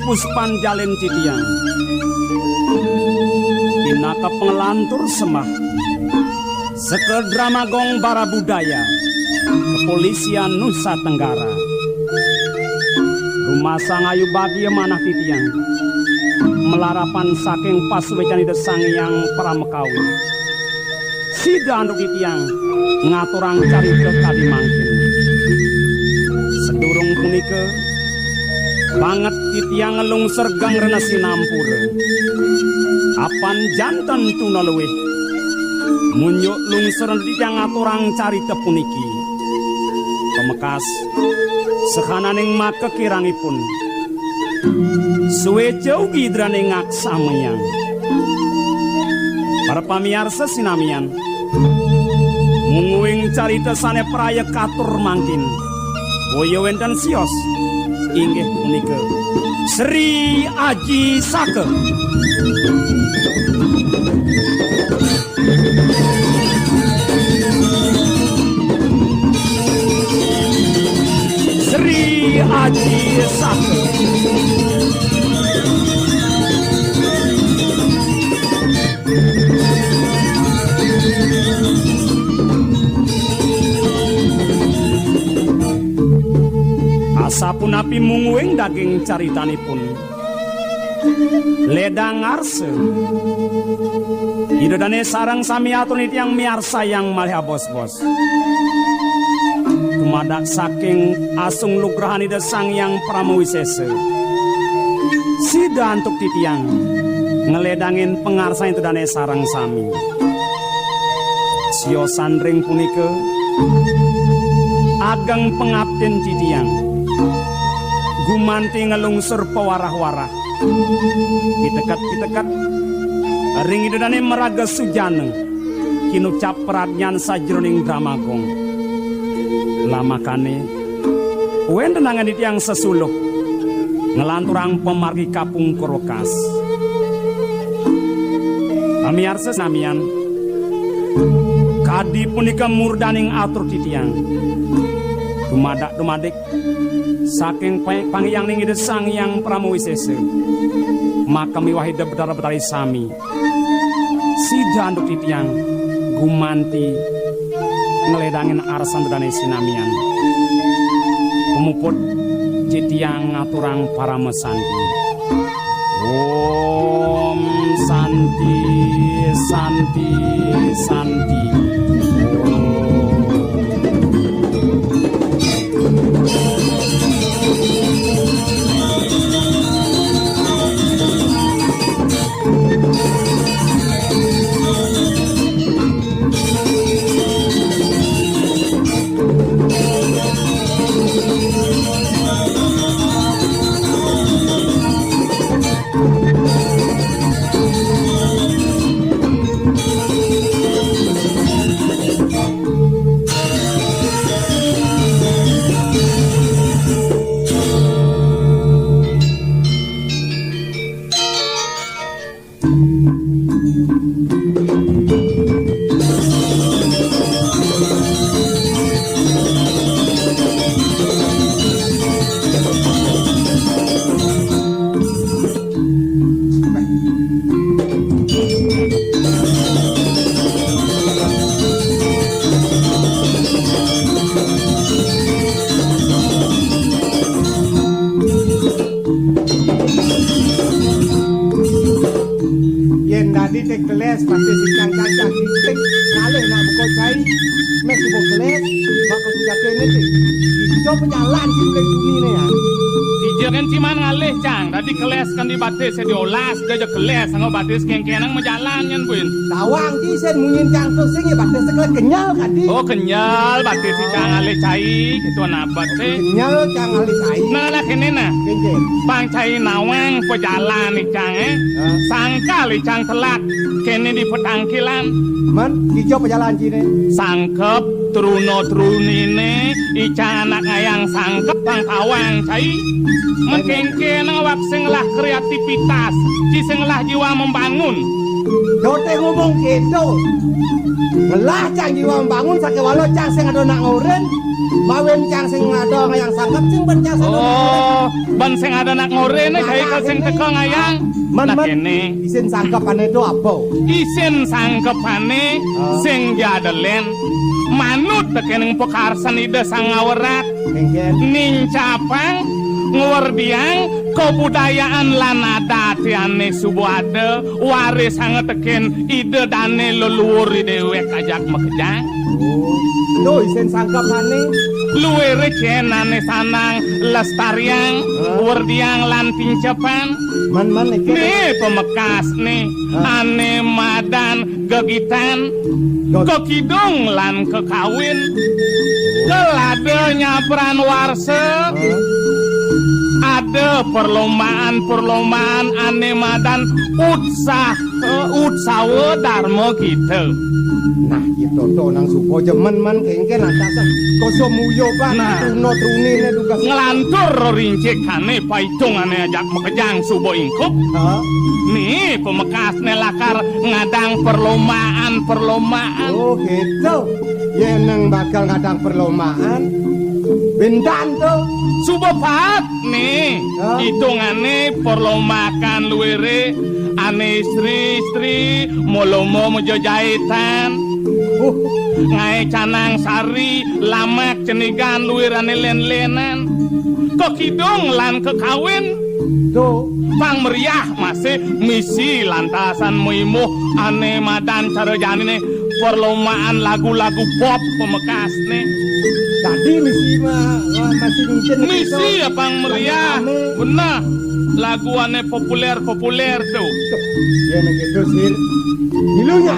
Puspan jalen citiang Pinaka pengelantur semah Seke Dramagong bara budaya Kepolisian Nusa Tenggara Rumah sang ayu bagi manah titiang Melarapan saking pasuwecan ide sang yang pramekawi Sida anduk titiang Ngaturang cari kadi mangkin Sedurung punike banget titiang ngelungser gang renasi nampura apan jantan tuna luwih munyuk lungser titiang ngaturang cari tepuniki pemekas sekananing maka kirangipun suwe jauh gidrane ngaksameyang para pamiarsa sinamian munguing carita sane praya katur mangkin boyo wenten sios inggih punika Sri Aji Sake. Sri Aji Sake. Asapun api munguing daging caritanipun ledang arse idodane sarang sami atun yang miarsa yang malih bos-bos tumadak saking asung lugrahan ida sang yang pramuwisese sida antuk titiang ngeledangin pengarsa itu dane sarang sami sio sandring punika ageng pengabden titiang gumanti ngelungsur pewarah-warah ditekat ring idane meraga sujaneng kinucap peradnyan sajroning Dramagong lamakane wen tenangan yang sesuluh ngelanturang pemargi kapung Korokas pamiarsa namian kadi punika murdaning atur titiang dumadak saking pangyang ning ide sang yang pramuwisese maka miwahida betara betari sami sida anduk titiang gumanti ngeledangin arsan dane sinamian pemuput titiang ngaturang para mesanti Om Santi Santi Santi Yen dadi tek geles pasti sikang kancah titik kalih nak buka cai mek buka geles kene iki. Ijo penyalan di mulai bumi ne ya. Ijeun ciman ngalih cang, tadi keles kan di batis diolas, dia keles anggo batis keng-kenang menjalan nyen buin. Tawang di sen munyin cangtung sing ya batis sekali kenyal kadi. Oh kenyal batis si cang ngalih cai gitu nabat teh. Kenyal cang ali cai. Nah lah kene nah. Kenjen. Bang cai nawang pejalan ni cang Sangka li cang telak kene di petangkilan. Man ijo penyalan cine. Sangkep truno-trunine ica anak ayang sangkep bang tawang cai. Mengkengke nang sing lah kreativitas, sing lah jiwa membangun. Dote ngomong gitu. Ngelah cang jiwa membangun sake walau cang sing ado nak ngoren, mawin cang sing ado ngayang sangkep sing ben cang sing ban sing ada nak ngoren kae ka sing teko ngayang. Nah kene isin sangkepane do apa? Isin sangkepane sing jadelen manut tekeneng pekarsan ide sang ngawerat. Kenjen. Ning capang ngwardiang kebudayaan lan adat ane subuade waris sangat teken ide dane leluhur dewek ajak mekejang. Do isen sangkepane luwe recenane sanang lestariang wardiang lan pincepan. Man iki. Nih pemekas nih ane madan gegitan kekidung lan kekawin kelade nyapran warse. Ada perlombaan ane madan utsawe darmo gitu. Nah gitu to nang supo jemen man kengken atasan koso muyo bang tuno trunine duga ngelantur rincikane paitungane ajak mekejang subo ingkup. Nih pemekasne lakar ngadang perlombaan. Oh gitu. Yeneng bakal ngadang perlombaan. Bendan tuh subo pat nih hitungane perlombakan luwere ane istri molomo mojo jahitan ngai canang sari lamak cenigan luwir ane len-lenan kekidung lan kekawin tuh pang meriah masih misi lantasan muimuh ane madan cara janine perlombaan lagu-lagu pop pemekas nih. Tadi misi masih mungkin misi apa meriah benar lagu aneh populer tuh ya begitu sih milunya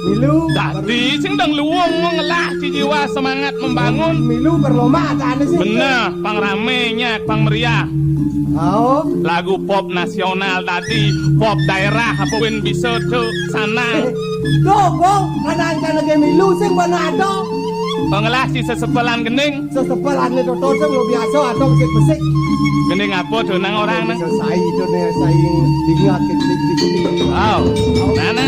milu tadi sing dang luwung ngelah si jiwa semangat membangun milu perlombaan sih benar pang ramenya pang meriah lagu pop nasional tadi pop daerah apa win bisa tuh sana tuh bong ada lagi milu sing mana ada pengelah si sesepelan gening sesepelan itu toseng lo biasa atau besik-besik gening apa tuh nang orang nang selesai itu nih saya ingat kecil-kecil wow nana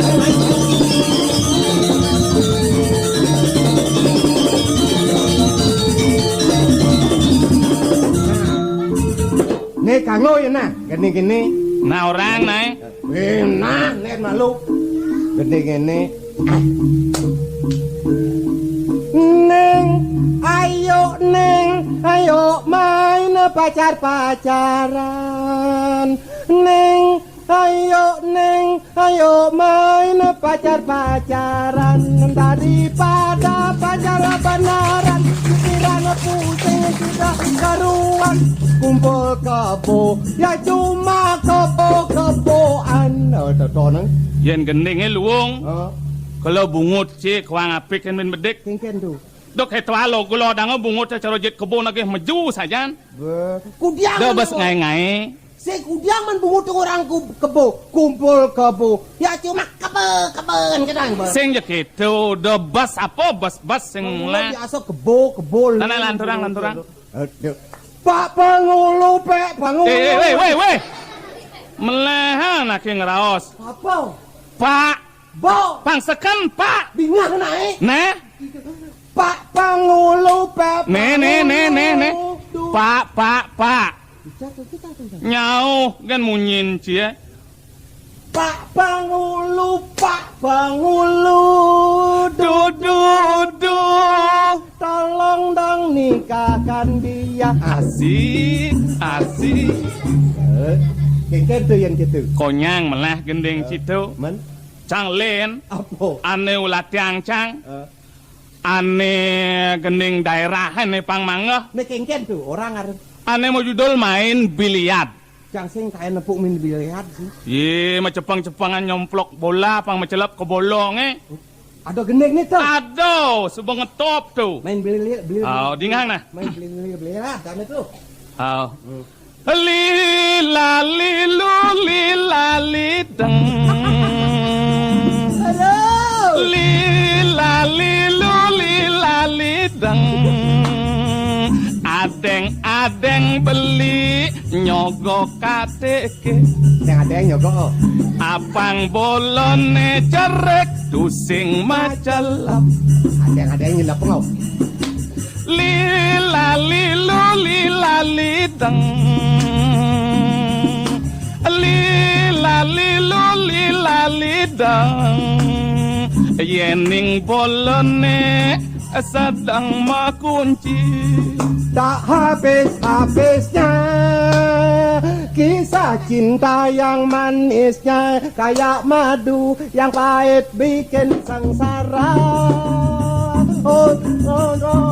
nih kango ya nah gini nah orang naik nah nih malu gini Neng, ayo main pacar-pacaran. Neng, ayo main pacar-pacaran. Daripada pacar benaran, pikiran pusing sudah karuan. Kumpul kebo, ya cuma kebo-keboan. Tonang. Yen gendingnya luwung. Kalau bungut cik wang apik kan bedek. Kengken tuh. Dok heto alo gulo dango bungut cara jet kebon lagi maju saja. Kudiang. Do bas ngai. Si kudiang man bungut orang kebo, kumpul kebo. Ya cuma keben kadang. Sing je kitu, do bas apa bas sing mula. Biasa kebo. Nana lanturang. Pak Pangulu, Pangulu. Weh. Melehan aki ngeraos. Apa? Pak. Bo. Pangsekan Pak. Bingah naik. Nah. Pak Pangulu, Pak. Nih. Pak. Nyau kan munyin cie. Pak Pangulu. Du. Tolong dong nikahkan dia. Asik. Kengken tuh yang gitu. Konyang melah gendeng situ. Men. Cang len. Apa? Ane ulah tiang cang. Ane gening daerah ane pangmangeh. Nek kengken tuh orang arep Ane mau judul main biliar. cang sing kaya nepuk min biliar sih. Ye, macepang-cepangan nyomplok bola, pang macelap ke bolong Ada gendeng nih tuh. Aduh, sebang ngetop tuh. Main biliar. Oh, dingang nah. Main biliar sana tuh. Oh. Lila lilu lila lideng. Halo. Lila lilu lila lideng. Adeng beli nyogo kateke. Yang ada yang nyogok. Apang bolone cerek tusing macelap. Ada yang nyelap ngau. Lila lilu lila lideng. Lila lilu lila lideng. Yening bolone sedang makunci. Tak habis-habisnya kisah cinta yang manisnya kayak madu yang pahit bikin sengsara. Oh, oh, oh.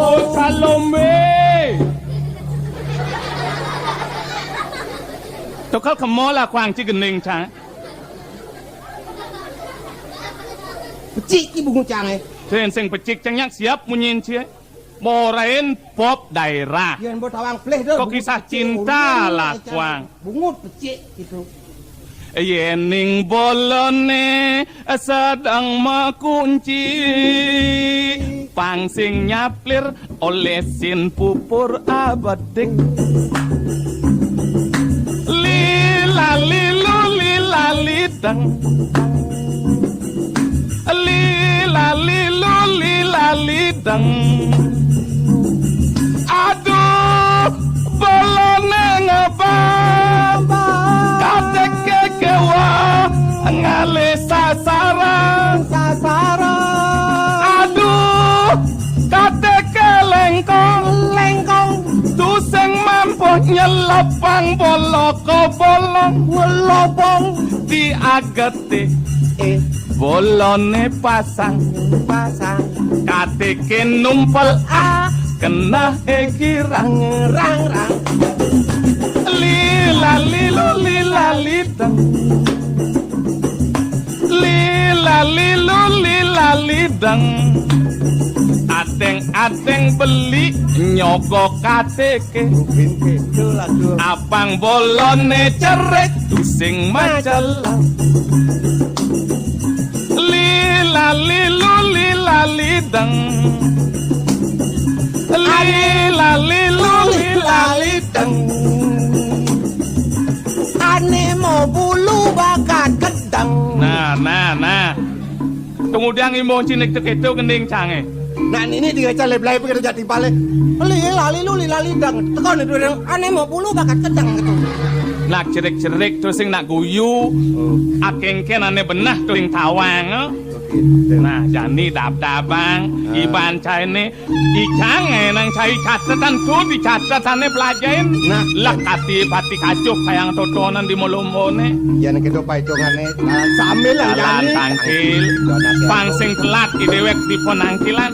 Oh Salome. Tukal kemola kuang ci gening cang. Pecik ibu ngucang Sen sing pecik cang yak siap munyin cie. Morain pop daerah. Yang buat awang pleh dah. Kok kisah cinta lah kuang. Bungut pecik gitu. Yening bolone sedang makunci. Pangsing nyaplir olesin pupur abadik. Lila lilu lila lidang. Lila lilu lila lidang. Aduh bolone ngebang. Kateke kewa ngale sasaran. Aduh kateke lengkong. Tuseng mampu nyelopang boloko bolong. Di agete bolone pasang. Kateke numpel kena kirang. Lila lilu lila lidang. Lila lilu lila lidang. Adeng beli nyogo kateke. Abang bolone cerek tusing macelang. Lila lilu lila lidang. Lila lilu lila lidang. Ane mau bulu bakat kedang. Nah. Kemudian imo cinik ceketo gending cange. Nah ini tiga caleb lai pikir jati pale. Lila lidang. Tekan itu yang ane mau bulu bakat kedang gitu. Nak cerik-cerik terus sing nak guyu. Akengken ane benah tuing tawang. Nah, jani dab-dabang iban caine icange nang cai catatan tuh di catatane pelajain. Nah, lakati pati kacup kayang totonan di molombone. Yan kedo paitongane sambil lah Jalan jani. tangkil, pangsing telat di dewek di ponangkilan.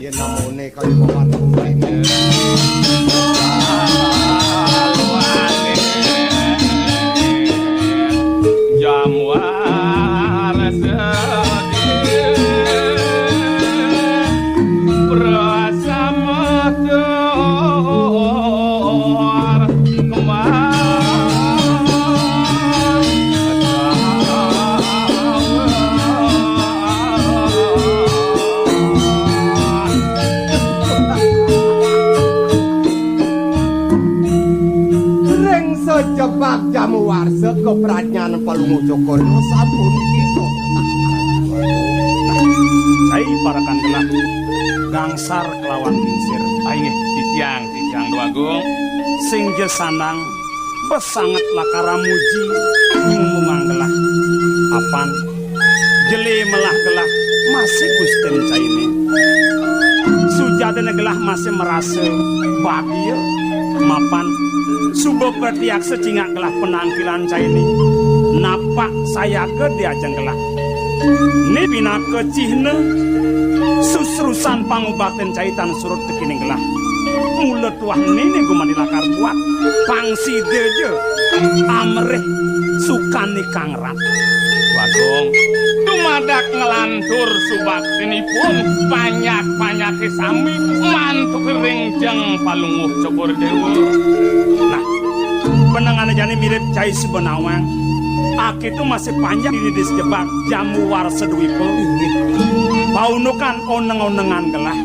Yan namune kaya bawan ini. Jamuan sedih berasa motor Reng sejebak jamu warse kepradnyan palungu cokor sampun gitu. Cai parakan gelah gangsar kelawan pingsir Aing titiang dua gung. sing jesanang besanget lakara muji nyumungang gelah apan jeli melah gelah masih gusten caine sujatane gelah masih merasa bahagia mapan subuh bertiak secingak gelah penampilan cai ini napak saya ke diajeng gelah ini bina kecihne susrusan pangobatan caitan surut tekining gelah mulut tuah ini gumani lakar buat pangsi deje amreh sukani kangrat Bagong dumadak ngelantur subaktinipun banyak sami mantuk ringjeng palunguh Cokor Dewa. Nah, penangannya jani mirip Cai Sebenawang. Aki itu masih panjang ini disebab jamu war sedwipo. Paunukan oneng-onengan gelah.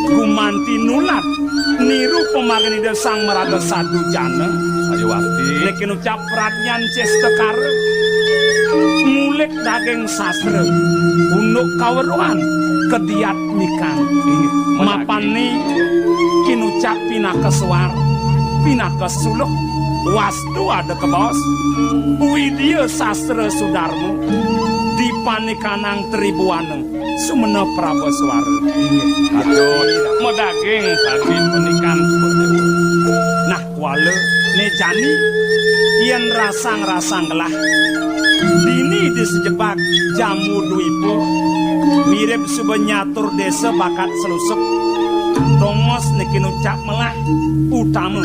Gumanti nulat niru pemagani sang meraga sadu jana. Sayawati Nekin ucap pradnyan cestekar. Ngulik daging sastra. Unuk kaweruan kediat nikang. Mapani kinucap pinakeswar. Pinakesuluh. Wastu ada ke bos Widya sastra sudarmu Dipanikanang tribuaneng Sumena Praboswara. Aduh medaging tadi penikan Nah wale nejani Yen rasang-rasang gelah Dini disejebak jamu duipo Mirip subenyatur desa bakat selusuk Tongos nekin ucap melah utama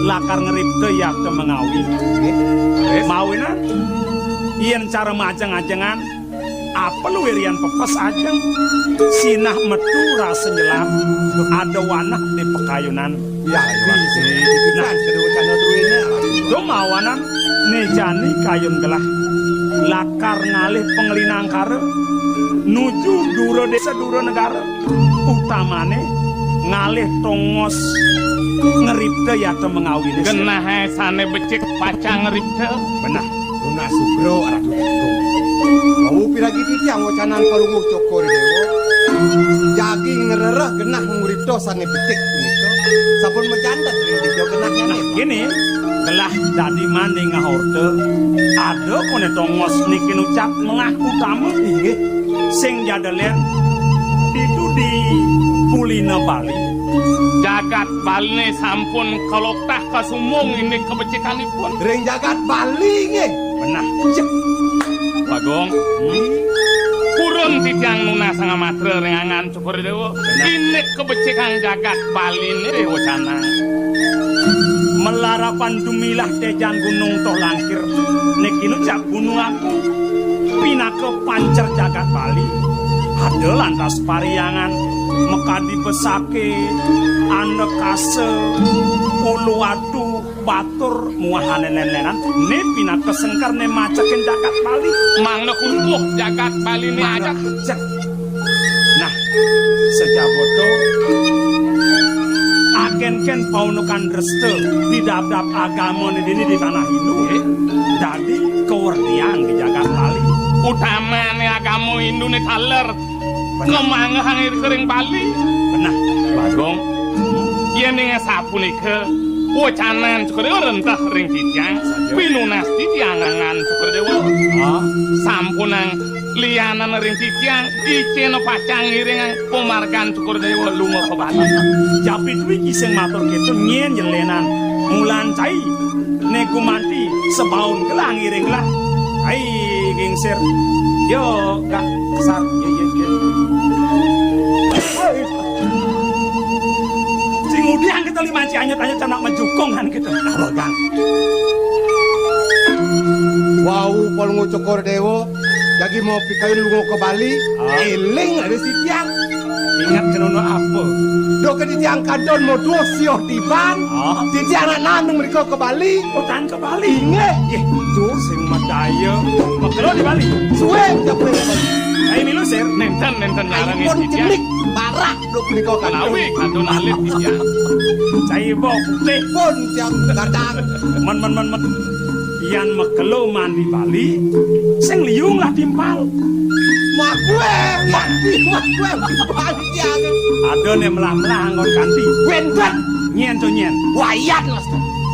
lakar ngeripte yakte mengawi mawinan yen cara majeng-ajengan apa lu irian pepes ajeng sinah metu rasa nyelam ada wanak di pekayunan Ya, nah, kedua channel truinnya. do mawanan nejani kayun gelah lakar ngalih pengelinang kare nuju duro desa duro negara utamane ngalih tongos ngeripte ya te mengawi desa. genah sane becik pacang ngeripte Benah Luna Sugro arah tutung. Mau piragi titiang wacanan palunguh Cokor Dewa. Jagi ngerereh genah nguripto sane becik puniko. Sampun mejantet rintijo genahnya nih. gini telah dadi mandi ngahorde ada kone tongos nikin ucap mengah utama Inggih. sing jadalian itu di Kulina Bali jagat balne sampun kaloktah kasumung ini kebecikanipun Ring jagat Bali nggih. benah cek Bagong kurun titiang nuna sanga matre rengangan Cokor Dewa ini kebecikan jagat Bali ini Dewa Canang melarapan dumilah tejan gunung toh langkir nikin ucap gunung aku pinake pancer jagat Bali ada lantas pariangan mekadi besake ane kase ulu watu batur muahane lelenan ne pinake sengkar ne macekin jagat Bali mangna kumpuh jagat Bali ini aja cek nah sejaboto agen-ken paunukan restu di dap-dap agama ini di tanah Hindu jadi kewertian di jagat Bali utama nih agama Hindu nih kaler ngemangah hangir kering Bali benah Bagong iya nih sapu nih ke wacanan Cokor Dewa rentah ring titiang pinunas titiang ngangan Cokor Dewa sampunang lianan ring titiang iceno pacang ngiring pemargan Cokor Dewa lunga ke Bali japit wiki sing matur gitu nyen jelenan mulan cai neku mati sebaun gelang iring gelah ai gingsir yo gak kesar ye sing udiang kita lima ci anyut-anyut canak menjukung kan gitu nah gang Wow, palunguh Cokor Dewa. Jagi mau pikayun lungo ke Bali. Eling ada si tiang. ingat kenono apa Do ke tiang kadon mau dua sioh tiban. Titiang anak nandung mereka ke Bali. utan ke Bali Inge. tuh sing medaya makelo di Bali Suwe capek. ai milu sir nenten nyaran nih Pun titiang celik barak do mereka kan. kalawi kadon alit titiang cai bo putih Pun jam kadang. men yan makelo mandi Bali sing liung lah timpal Mak gue di Bali tiang. ada nih melah-melah anggon kanti Wendet. nyen to nyen Wayan lah.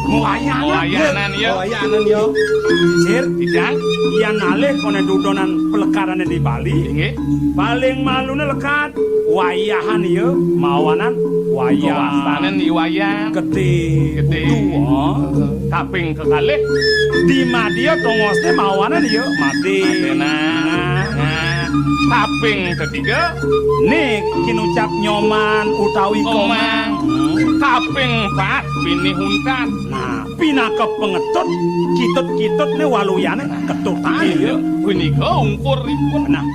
layanan ya Wayanan yo. sir titiang yan alih kone dudonan pelekarane di Bali inge paling malune lekat wayahan ya mawanan wayah Kawasanan di wayang gede Gede. tua kaping kekalih di madia tongosnya mawanan ya mati nah kaping ketiga nih kinucap nyoman utawi komang kaping 4 bini huntat nah pinaka pengetut kitut nih waluyane ketutan ya punika ungkur ipun benar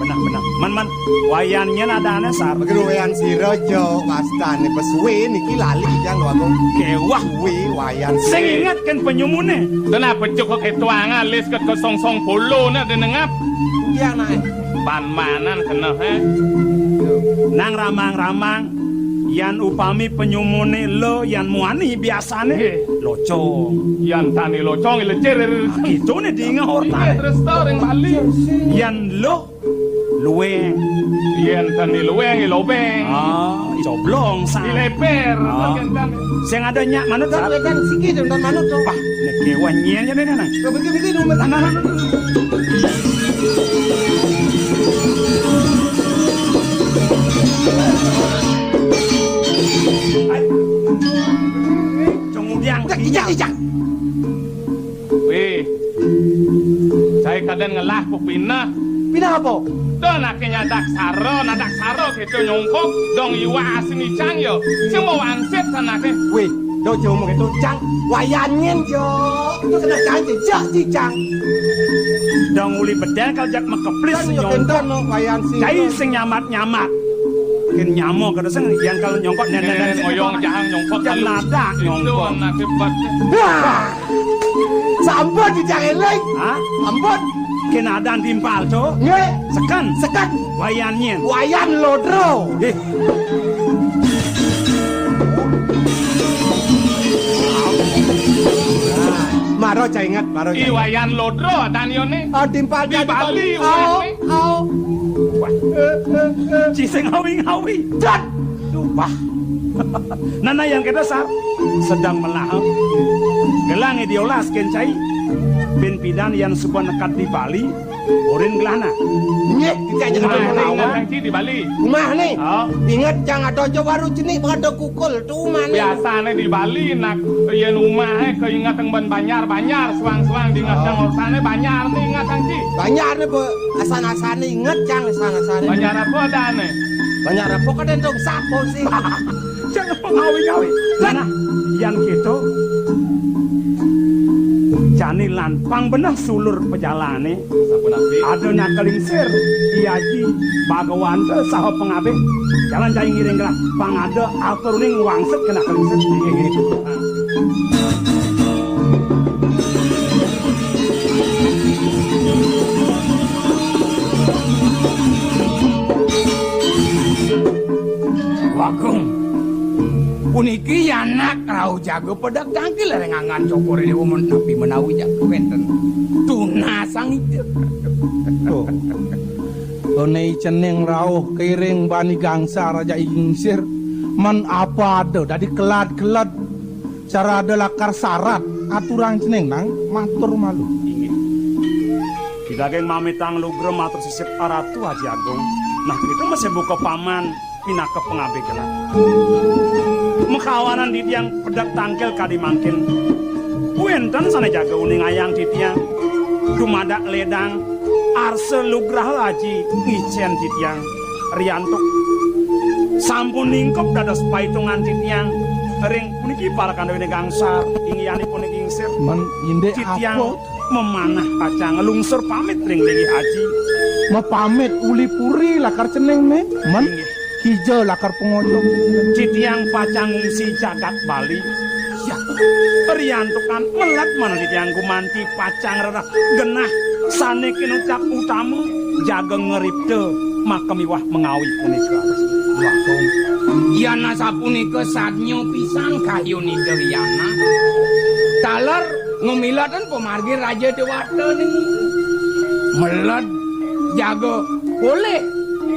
man wayannya nadane sar Keruwean si Rojo pastane pesuwe niki lali jang lho aku. kewah Kuwi wayan sing ingat kan penyumune kenapa cukup ketuang alis ke kosong bolo na denengap iya nae. panmanan kena nang ramang-ramang yan upami penyumune lo yan muani biasane loco yan tani locong ilecer gitu nih di ngahorta terus ring bali yan lo luwe yan tani luweng ilobeng coblong sa ileper sing ada nyak manut Tapi kan sikit dan manut to. wah nek kewanyen ya nang Begitu nomor tanah. Kemudian Ijak. weh saya kadang ngelah pupina Pindah apa? don akhirnya nadak saro gitu nyongkok dong iwa asini cang yo sing mau angset sana ke Weh, do jomo itu jang wayannya jo. Itu kena janji jak si jang. dong uli bedel kalau jak mekeplis Kan yo nyongkok kenton no wayan si. cai sing nyamat kin nyamo kada sing yang kalau nyongkok nenen ngoyong jang nyongkok jak nada itu nyongkok anak hebat Wah. Sampun di jang elek. ha Ampun. kin ada timpal to Nge, sekan sekat wayannya wayan lodro. Maro cah ingat, maro cah. iwayan lodro danione Oh, timpal Di Bali, Au, wayan au. ciseng hawi Dan wah nana yang kita sar sedang melahap gelang diolas kencai bin pidan yang sebuah nekat di Bali urin gelana nye dikanya Nah, ada ingat lawan. nanti di Bali Rumah nih. oh Ingat jangan ada aja baru jenik ada kukul tuh mana. biasanya di Bali nak yen rumah keingat yang banyar suang diingat yang ursane banyar nih ingat nanti Banyak nih bu, asan-asan ingat jangan asan-asan. banyar apa ada nih Banyak apa kan dong sapo sih. jangan pengawi-ngawi nana yang gitu jani lampang benah sulur pejalane sampun abdi ada nakalingsir iaji bagawan te saha pengabe jalan jai ngiring gelah pangada atur ning wangset kena kalingsir gitu Wagung puniki anak rau jago pedak tangkil rengangan cokore dewa menapi menawi jago wenten tuna sang itu Tuh. Onei ceneng rauh kiring bani gangsa raja ingsir man apa ada dari kelad cara ada lakar syarat aturan ceneng nang matur malu kita geng mamitang lugrem matur sisip aratu Haji Agung nah itu masih buka paman pinaka pengabe gelah mekawanan di tiang pedak tangkel kadimangkin wenten sana jaga uning ayang di tiang dumadak ledang arse lugrah haji ngicen di tiang riantuk sampun ningkop dados paitungan di tiang ring puniki para kandawine gangsa ingiyani puniki ingsir man inde di tiang apa memanah kaca ngelungsur pamit ring lagi haji ma pamit uli puri lakar ceneng me man hijau lakar pengocok di tiang pacang ngungsi jagat Bali ya riantukan melat mana di tiang gumanti pacang rerah genah sane kinucap utamu jaga ngeripte makemiwah mengawi punika Wagung yana sapunika sadnya pisan kayuni Dewyana taler ngemilaten pemargi Raja Dewata niki melad jaga boleh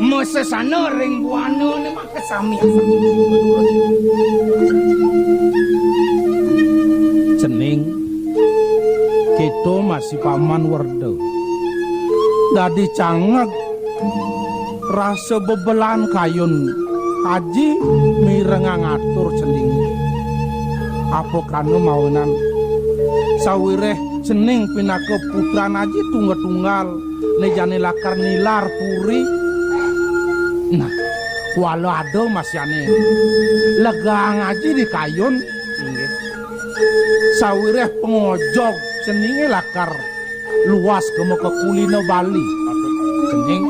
mesesana ring buana ni mak kesami ceneng kita masih paman werde dadi cangak rasa bebelan kayun haji mireng ngatur cening apa kanu maunan sawireh cening pinaka putra haji tunggal nejane lakar nilar puri nah walau ada masyane legang haji di kayun sawireh pengojog ceninge lakar luas kemo ke kulino Bali cening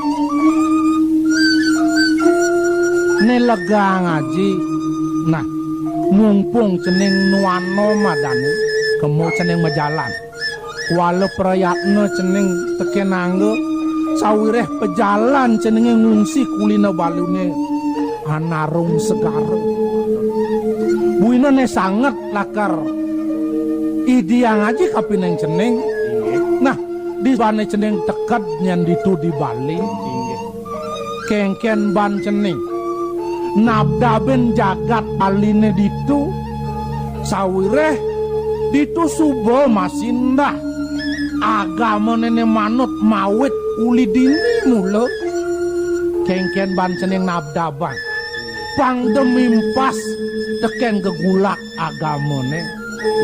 ne legang haji nah mumpung cening nuano madani kemo cening majalan walau prayatna cening tekenangge sawireh pejalan cenenge ngungsi kulino balune anarung segara buina ne sangat lakar idiang aja kapineng ceneng nah di bane ceneng dekat nyan ditu di Bali kengken ban ceneng nabdaben jagat aline ditu sawireh ditu subo masindah agama nene manut mawit uli dini mula kengken ban ceneng nabdaban pang demimpas teken gegulak agamane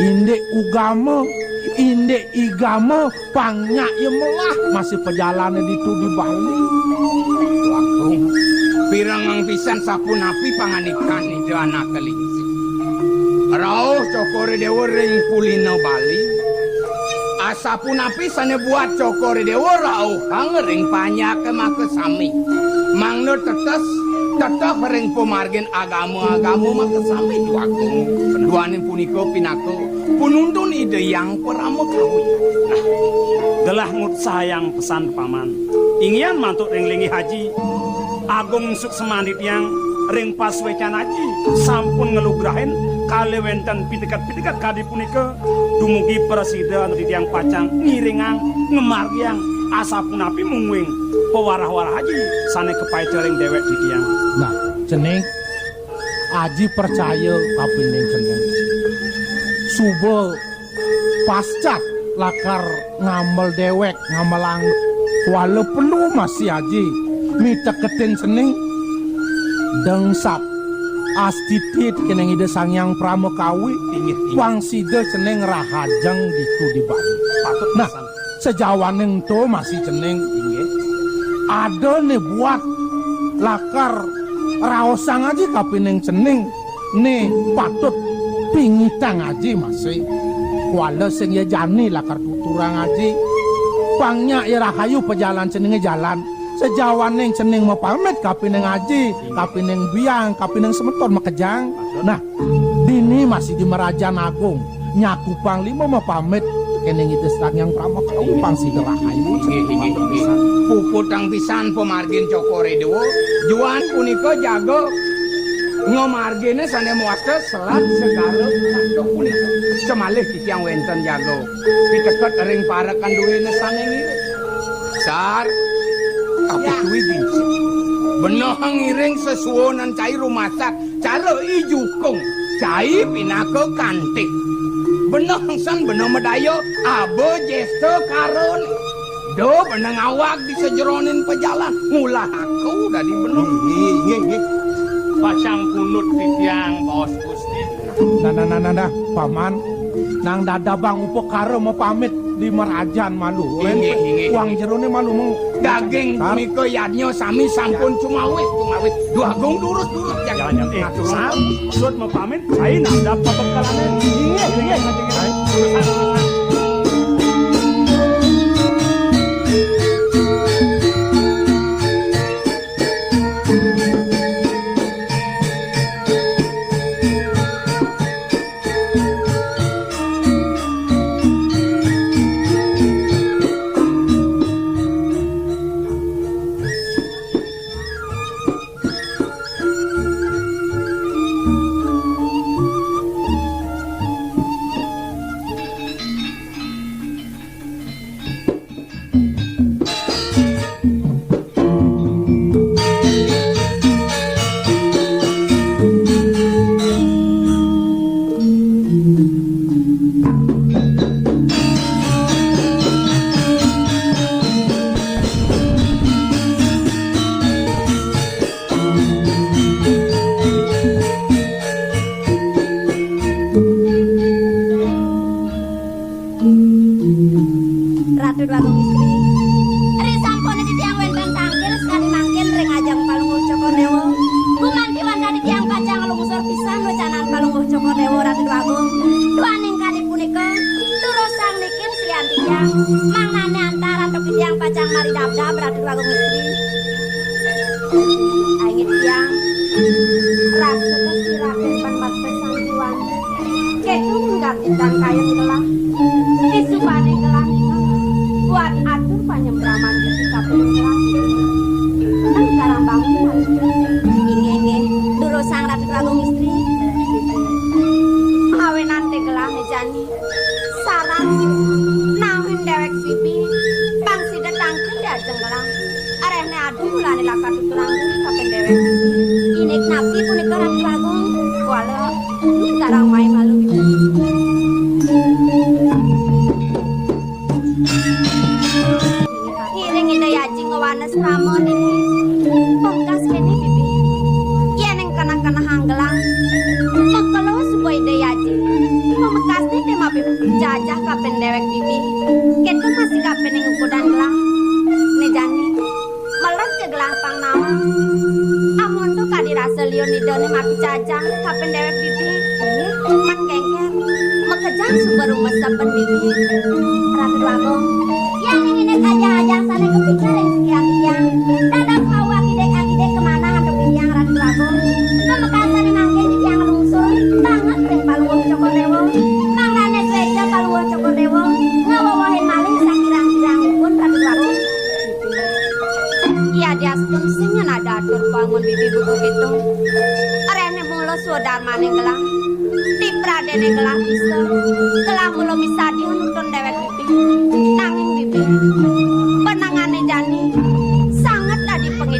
inde ugama inde igama pangnya yemelah masih perjalanan ditu di Bali Wakung pirang ang pisan sapunapi panganikan itu anak kelingsi rauh cokore dewa ring kulino Bali asapunapi sane buat cokore dewa rauh hang ring panyak make sami mangno tetes tetap ring pemargin agama-agama make sami Wakung duaning punika pinako pununtun ide yang pramekawi Nah, gelah ngut sayang pesan paman. Ingin mantuk ring lingi haji. Agung suk semandit yang ring paswecan haji sampun ngelugrahin kali wenten pitikat-pitikat kadi punika dumugi presida anu titiang pacang ngiringang ngemargiang asapunapi mungwing pewarah-warah haji sane kepaeca ring dewek titiang. nah ceneng aji percaya kapining ceneng subo pascat lakar ngamel dewek ngamelang walau perlu masih aji mita ketin ceneng dengsap astitit keneng ide sangyang pramekawi wang sida ceneng rahajeng ditu di Bali Patut nah pesan. sejawaning to masih ceneng ada nih buat lakar raosang aja kapining ceneng nih patut pingitang aja masih wala sing ya jani lakar tuturang aja pangnya ya rahayu pejalan cenenge jalan sejawaning ceneng mau pamit kapining aja kapining biang kapining semeton makejang nah dini masih di Merajan Agung nyaku panglima mau pamit keneng itu yang pramekawi pangsi rahayu puputang pisan pemargin cokore dewa juan punika jago ngomargine sane muaske selat segara sandok punika semalih titiang wenten jago piteket ring parakan duwene sane ngire sar kapituwi binsi benoh ngiring sesuonan cai rumasak cara ijukung cai pinaka kantik benoh san benoh medayo abo jesto karone do benang awak di sejeronin pejalan ngulah aku dari benuh nggih pasang kunut titiang bos Gusti. nah paman nang dadabang upo karo mau pamit di Merajan malu Inggih. uang jerone malu mau daging punika yadnya sami sampun cumawit dua gong durus Jangan sam sud mau pamit saya nanda pabekalannya. Iya. Joko Dewa Ratu Agung. Duaning kali punika turusang nikin sian tiyang mangane antara Ratu Tiyang pacang mari dab-dab Ratu Agung istri. Aingit tiyang rasa kesirakan panmat pesang tuan. Ketu menggantikan kain gelang. Disubane gelang buat atur penyembraman ketika pengelang. Sekarang bangun ingin dulu sang Ratu Agung istri awe nanti gelang jani sarang nauhin dewek pipi bangsi datang tidak jenggelang arehne aduh lani lakat tuturang kapan dewek ini nabi punika Ratu Agung walau sekarang main malu ngiring ida yaji ngewanes ramon ini pengkas kene bibi yen ing kana-kana hanggelang mekelo suwe ida yaji memekas nih tema bibi jajah kapen dewek bibi ketu masih kapen ing ukudan gelang nejani melek ke gelang pang nawa amun tuh kadirasa lion idone mapi jajah kapen dewek bibi man kengker mekejang subaru mesapen bibi Ratu Agung yang ingin aja sana kepikiran sekian dadak mau akidek kemana hantu yang Ratu Agung pemekasan nangke di yang lungsur banget ring paluwung Joko Dewa mangane gereja paluwung Joko Dewa ngawawahin malih sakirang-kirangipun Ratu Agung iya diastun sing nada atur bangun bibi buku gitu arene mulo sudarmane gelang di pradene gelang bisa gelang mulo misadi nutun dewek bibi nanging bibi penangane jani